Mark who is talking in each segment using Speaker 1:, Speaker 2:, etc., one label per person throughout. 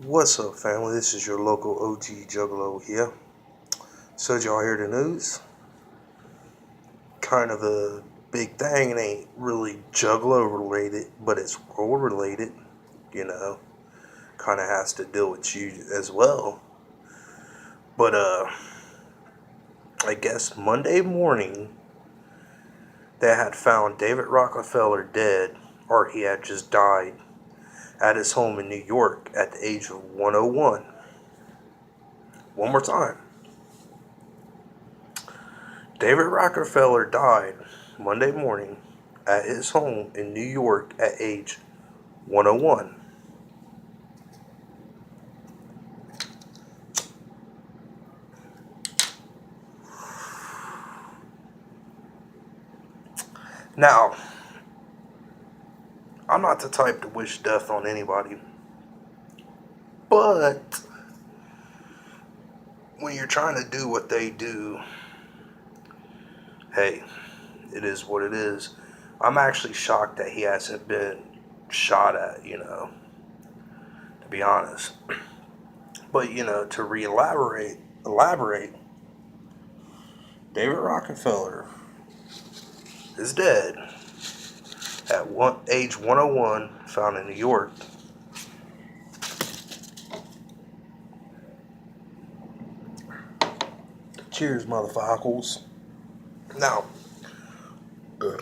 Speaker 1: What's up, family? This is your local OG Juggalo here. So, did y'all hear the news? Kind of a big thing. It ain't really Juggalo related, but it's world related. You know, kind of has to deal with you as well. But, I guess Monday morning, they had found David Rockefeller dead, or he had just died, at his home in New York at the age of 101. One more time. David Rockefeller died Monday morning at his home in New York at age 101. Now, I'm not the type to wish death on anybody, but when you're trying to do what they do, hey, it is what it is. I'm actually shocked that he hasn't been shot at, to be honest. But, to elaborate, David Rockefeller is dead at age 101, found in New York. Cheers, motherfuckers. Now, the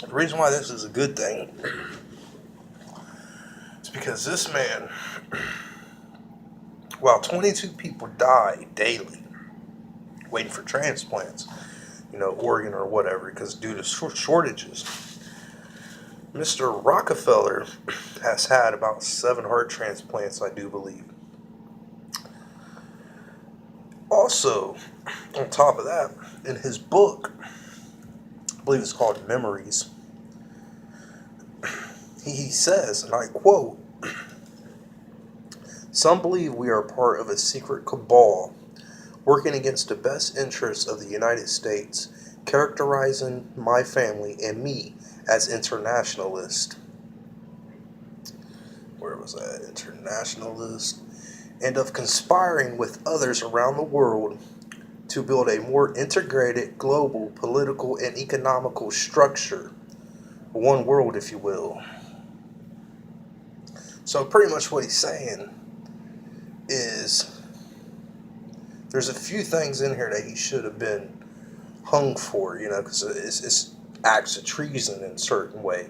Speaker 1: reason why this is a good thing is because this man, while 22 people die daily waiting for transplants, organ or whatever, because due to shortages, Mr. Rockefeller has had about 7 heart transplants, I do believe. Also, on top of that, in his book, I believe it's called Memories, he says, and I quote, "Some believe we are part of a secret cabal working against the best interests of the United States, characterizing my family and me as internationalist." Where was that? Internationalist. "And of conspiring with others around the world to build a more integrated global political and economical structure. One world, if you will." So pretty much what he's saying is there's a few things in here that he should have been hung for, because it's acts of treason in a certain way.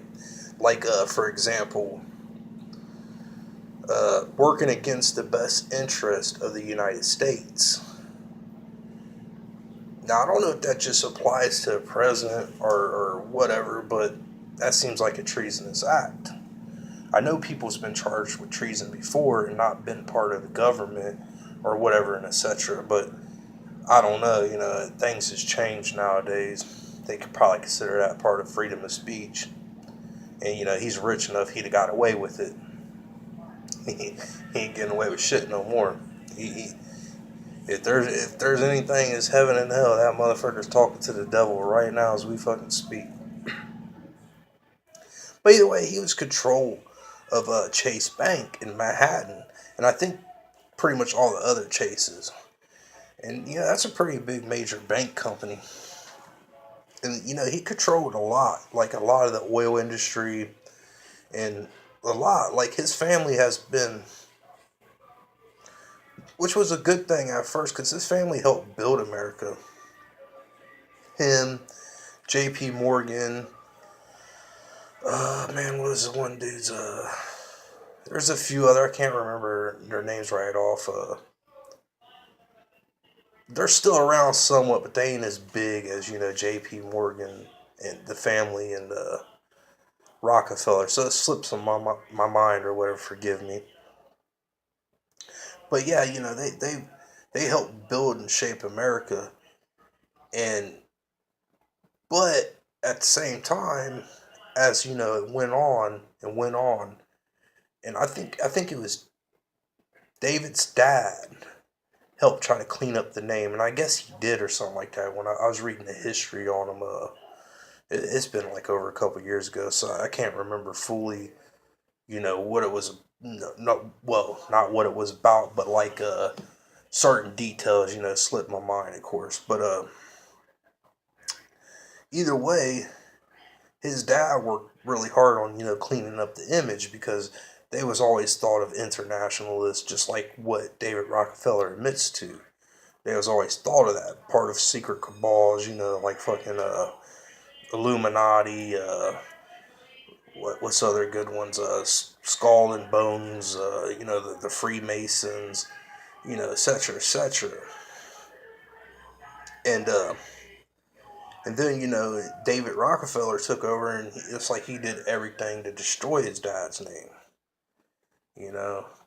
Speaker 1: Like, for example, working against the best interest of the United States. Now, I don't know if that just applies to the president or whatever, but that seems like a treasonous act. I know people's been charged with treason before and not been part of the government or whatever and etc. But I don't know, things has changed nowadays. They could probably consider that part of freedom of speech. And he's rich enough, he'd have got away with it. He ain't getting away with shit no more. If there's anything as heaven and hell, that motherfucker's talking to the devil right now as we fucking speak. But either way, he was control of Chase Bank in Manhattan, and I think pretty much all the other Chases. And that's a pretty big major bank company. And he controlled a lot, like a lot of the oil industry, and a lot. Like his family has been, which was a good thing at first, because his family helped build America. Him, J.P. Morgan. Man, what was the one dude's? There's a few other. I can't remember their names right off. They're still around somewhat, but they ain't as big as J.P. Morgan and the family and Rockefeller. So it slips on my mind or whatever. Forgive me. But yeah, they helped build and shape America, and but at the same time, as it went on and went on, and I think it was David's dad helped try to clean up the name, and I guess he did or something like that. When I was reading the history on him, it's been like over a couple years ago, so I can't remember fully what it was, not what it was about, but like certain details, slipped my mind, of course. But either way, his dad worked really hard on, cleaning up the image because they was always thought of internationalists, just like what David Rockefeller admits to. They was always thought of that part of secret cabals, like fucking Illuminati, what's other good ones? Skull and Bones, the Freemasons, et cetera, et cetera. And then David Rockefeller took over, and it's like he did everything to destroy his dad's name.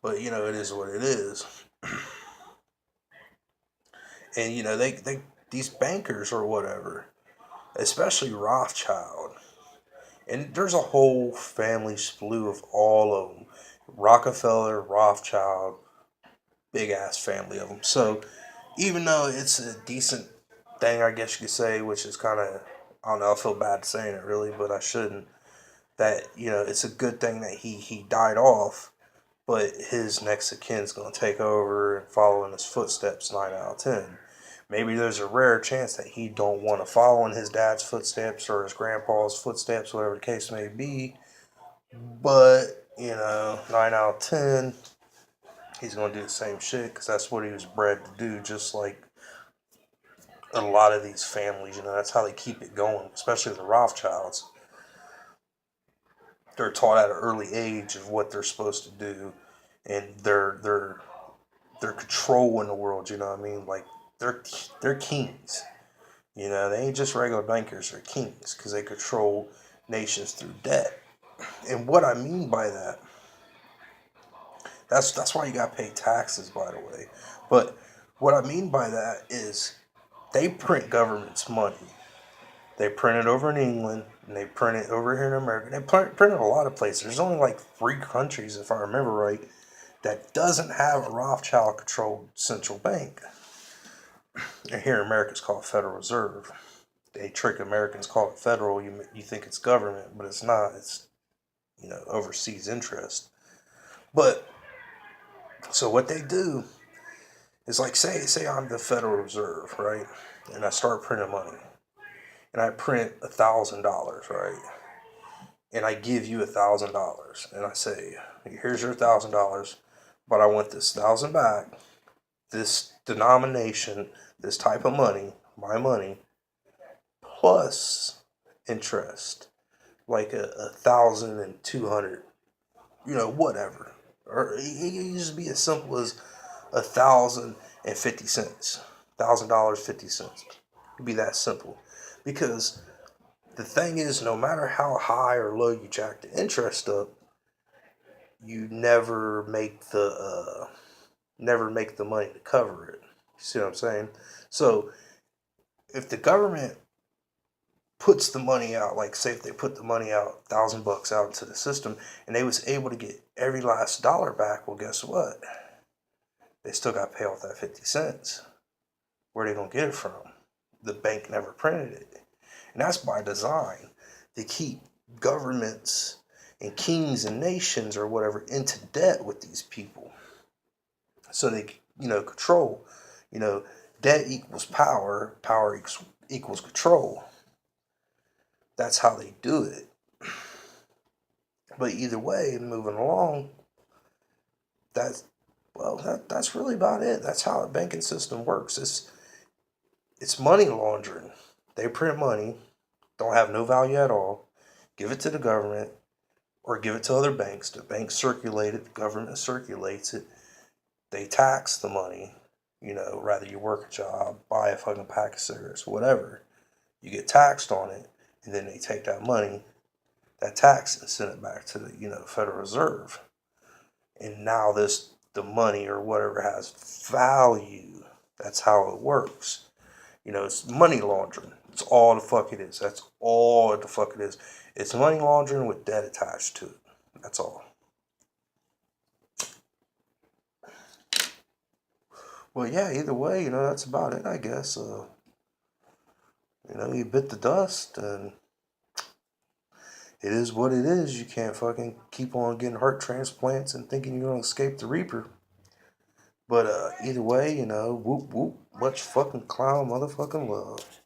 Speaker 1: But it is what it is. And they these bankers or whatever, especially Rothschild, and there's a whole family slew of all of them. Rockefeller, Rothschild, big ass family of them. So even though it's a decent thing, I guess you could say, which is kind of, I don't know, I feel bad saying it really, but I shouldn't. That it's a good thing that he died off, but his next of kin's gonna take over and follow in his footsteps 9 out of 10. Maybe there's a rare chance that he don't want to follow in his dad's footsteps or his grandpa's footsteps, whatever the case may be. But 9 out of 10, he's gonna do the same shit because that's what he was bred to do. Just like a lot of these families, that's how they keep it going. Especially the Rothschilds, they're taught at an early age of what they're supposed to do, and their control in the world. You know what I mean? Like they're kings. They ain't just regular bankers. They're kings because they control nations through debt. And what I mean by that, that's why you got to pay taxes, by the way. But what I mean by that is they print government's money. They print it over in England, and they print it over here in America. They print it a lot of places. There's only like 3 countries, if I remember right, that doesn't have a Rothschild-controlled central bank. And here in America, it's called Federal Reserve. They trick Americans, call it federal. You think it's government, but it's not. It's overseas interest. But so what they do is like say I'm the Federal Reserve, right? And I start printing money, and I print $1,000, right? And I give you $1,000, and I say, here's your $1,000, but I want this 1,000 back. This denomination, this type of money, my money, plus interest, like 1,200, whatever. Or it can just be as simple as 1,050 cents, $1,000.50. It'd be that simple, because the thing is, no matter how high or low you jack the interest up, you never make the money to cover it. You see what I'm saying? So if the government puts the money out, like say if they put the money out, $1,000 out into the system, and they was able to get every last dollar back, well, guess what? They still got to pay off that 50 cents. Where they gonna get it from? The bank never printed it, and that's by design to keep governments and kings and nations or whatever into debt with these people, so they control. Debt equals power. Power equals control. That's how they do it. But either way, moving along, that's really about it. That's how the banking system works. It's money laundering. They print money, don't have no value at all, give it to the government or give it to other banks. The banks circulate it, the government circulates it. They tax the money. Rather you work a job, buy a fucking pack of cigarettes, whatever. You get taxed on it, and then they take that money, that tax, and send it back to the Federal Reserve. And now the money or whatever has value. That's how it works. It's money laundering. It's all the fuck it is. That's all the fuck it is. It's money laundering with debt attached to it. That's all. Well, yeah, either way, that's about it, I guess. You bit the dust, and it is what it is. You can't fucking keep on getting heart transplants and thinking you're gonna escape the Reaper. But either way, whoop whoop, much fucking clown motherfucking love.